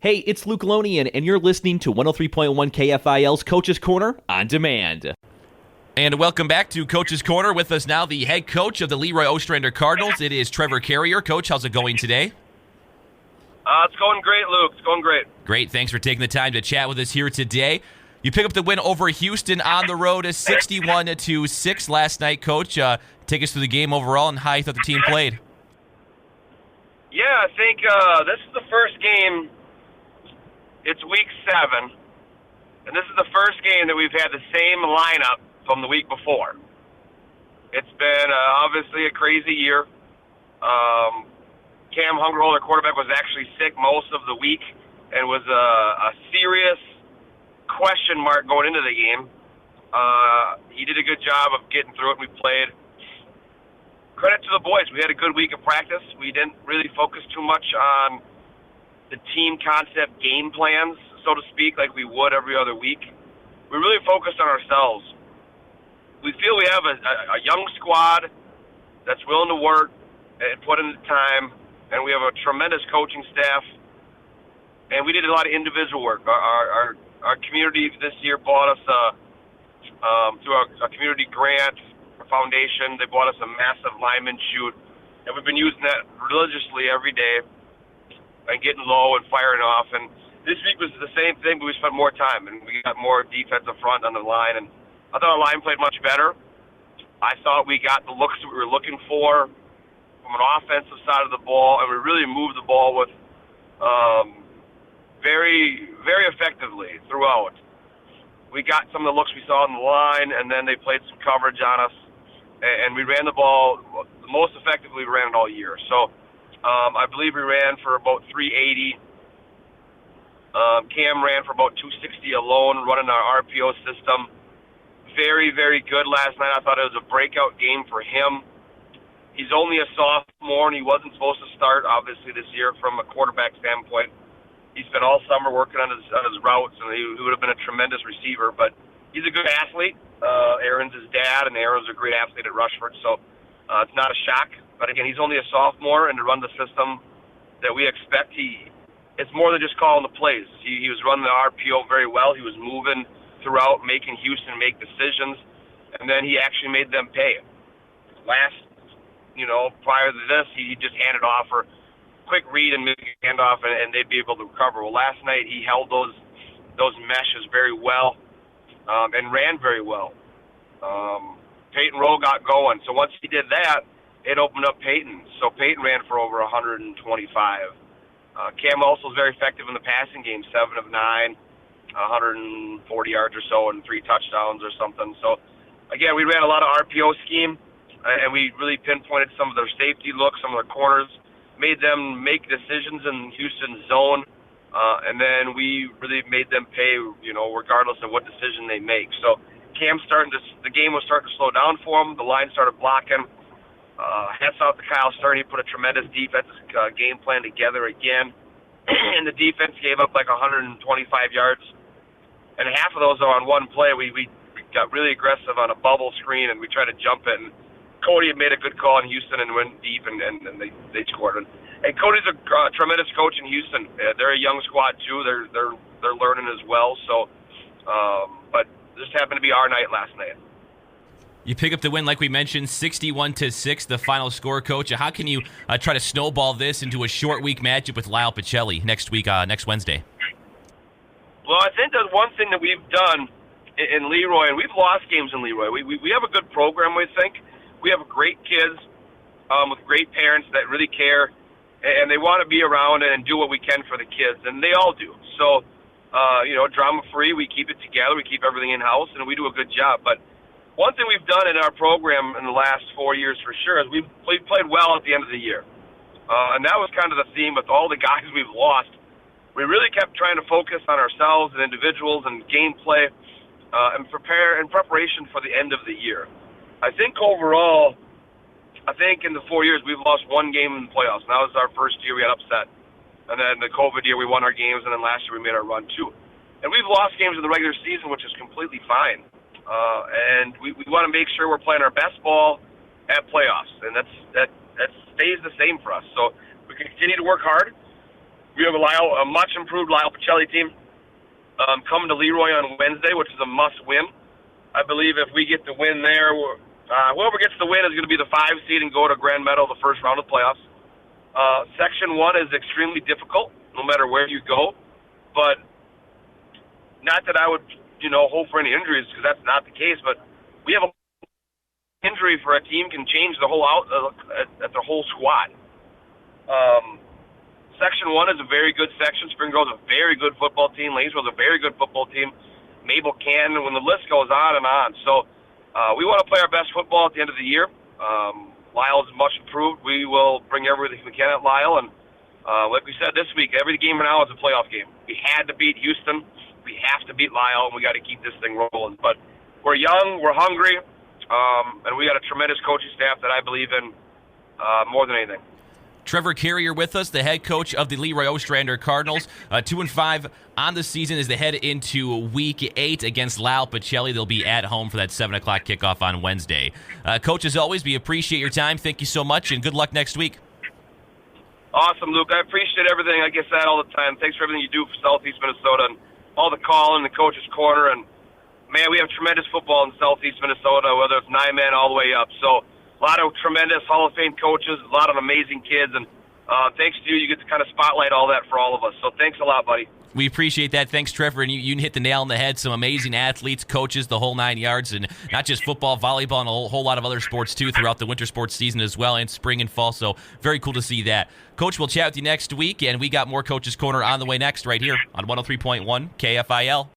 Hey, it's Luke Lonien, and you're listening to 103.1 KFIL's Coach's Corner on demand. And welcome back to Coach's Corner. With us now, the head coach of the LeRoy-Ostrander Cardinals. It is Trevor Carrier. Coach, how's it going today? It's going great, Luke. It's going great. Great. Thanks for taking the time to chat with us here today. You pick up the win over Houston on the road, 61-6 last night, Coach. Take us through the game overall and how you thought the team played. Yeah, I think this is the first game. It's week 7, and this is the first game that we've had the same lineup from the week before. It's been obviously a crazy year. Cam Hungerhold, our quarterback, was actually sick most of the week and was a serious question mark going into the game. He did a good job of getting through it. We played. Credit to the boys. We had a good week of practice. We didn't really focus too much on the team concept game plans, so to speak, like we would every other week. We really focused on ourselves. We feel we have a young squad that's willing to work and put in the time, and we have a tremendous coaching staff, and we did a lot of individual work. Our community this year bought us through a community grant foundation. They bought us a massive lineman chute, and we've been using that religiously every day and getting low and firing off. And this week was the same thing, but we spent more time, and we got more defensive front on the line, and I thought our line played much better. I thought we got the looks that we were looking for from an offensive side of the ball, and we really moved the ball with very, very effectively throughout. We got some of the looks we saw on the line, and then they played some coverage on us, and we ran the ball the most effectively we ran it all year. So I believe we ran for about 380. Cam ran for about 260 alone, running our RPO system. Very, very good last night. I thought it was a breakout game for him. He's only a sophomore, and he wasn't supposed to start, obviously, this year from a quarterback standpoint. He spent all summer working on his routes, and he would have been a tremendous receiver. But he's a good athlete. Aaron's his dad, and Aaron's a great athlete at Rushford, so it's not a shock. But again, he's only a sophomore, and to run the system that we expect, it's more than just calling the plays. He was running the RPO very well. He was moving throughout, making Houston make decisions, and then he actually made them pay. Prior to this, he just handed off for quick read and make a handoff, and they'd be able to recover. Well, last night he held those meshes very well and ran very well. Peyton Rowe got going, so once he did that, it opened up Peyton. So Peyton ran for over 125. Cam also was very effective in the passing game, 7 of 9, 140 yards or so, and 3 touchdowns or something. So, again, we ran a lot of RPO scheme, and we really pinpointed some of their safety looks, some of their corners, made them make decisions in Houston's zone, and then we really made them pay, regardless of what decision they make. So the game was starting to slow down for him. The line started blocking. Hats off to Kyle Stern. He put a tremendous defensive game plan together again, and the defense gave up like 125 yards, and half of those are on one play. We got really aggressive on a bubble screen, and we tried to jump it, and Cody had made a good call in Houston and went deep, and they scored. And Cody's a tremendous coach in Houston. They're a young squad too. They're learning as well. So, but this happened to be our night last night. You pick up the win, like we mentioned, 61-6, the final score, Coach. How can you try to snowball this into a short week matchup with Lyle Pacelli next Wednesday? Well, I think there's one thing that we've done in Leroy, and we've lost games in Leroy. We have a good program, we think. We have great kids with great parents that really care, and they want to be around and do what we can for the kids, and they all do. So, drama-free, we keep it together, we keep everything in-house, and we do a good job. But one thing we've done in our program in the last 4 years for sure is we've played well at the end of the year. And that was kind of the theme with all the guys we've lost. We really kept trying to focus on ourselves and individuals and gameplay and prepare in preparation for the end of the year. I think overall, in the 4 years, we've lost one game in the playoffs. And that was our first year we got upset. And then the COVID year, we won our games, and then last year we made our run too. And we've lost games in the regular season, which is completely fine. And we want to make sure we're playing our best ball at playoffs, and that stays the same for us. So we continue to work hard. We have a much improved Lyle Pacelli team coming to Leroy on Wednesday, which is a must-win. I believe if we get the win there, whoever gets the win is going to be the 5 seed and go to Grand Meadow the first round of the playoffs. Section 1 is extremely difficult, no matter where you go. But not that I would, hope for any injuries, because that's not the case. But we have an injury for a team can change the whole at the whole squad. Section 1 is a very good section. Spring Grove's a very good football team. Lanesville's a very good football team. Mabel Canton, when the list goes on and on. So we want to play our best football at the end of the year. Lyle is much improved. We will bring everything we can at Lyle. And like we said this week, every game now is a playoff game. We had to beat Houston. We have to beat Lyle, and we got to keep this thing rolling. But we're young, we're hungry, and we got a tremendous coaching staff that I believe in more than anything. Trevor Carrier with us, the head coach of the LeRoy-Ostrander Cardinals. 2-5 on the season as they head into Week 8 against Lyle Pacelli. They'll be at home for that 7 o'clock kickoff on Wednesday. Coach, as always, we appreciate your time. Thank you so much, and good luck next week. Awesome, Luke. I appreciate everything. Like I said all the time, thanks for everything you do for Southeast Minnesota and all the calling, the coach's corner. And, man, we have tremendous football in Southeast Minnesota, whether it's 9-man all the way up. So a lot of tremendous Hall of Fame coaches, a lot of amazing kids, and thanks to you, you get to kind of spotlight all that for all of us. So thanks a lot, buddy. We appreciate that. Thanks, Trevor. And you hit the nail on the head. Some amazing athletes, coaches, the whole 9 yards, and not just football, volleyball, and a whole lot of other sports, too, throughout the winter sports season as well, and spring and fall. So very cool to see that. Coach, we'll chat with you next week, and we got more Coach's Corner on the way next right here on 103.1 KFIL.